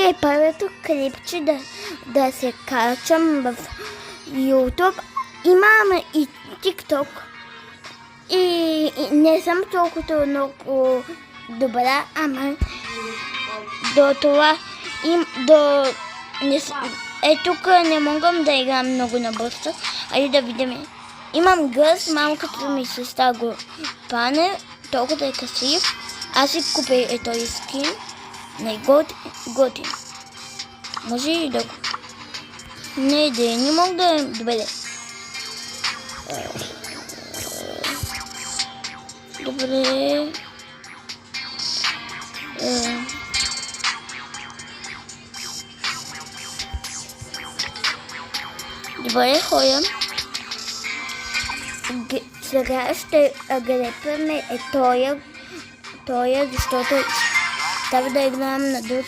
е първото клипче да се качам в YouTube. Имам и TikTok. И не съм толкова много добра, ама до това тук не мога да играм много набързо. Айде да видим. Имам гъс, малката ми сестра го пане, толкова да е красив. Аз си купя този скин. Готин. Може и да го... Не мога да... Добре. Добре. Добре, ходям. Сега ще гледаме тоя, защото трябва да играем на друг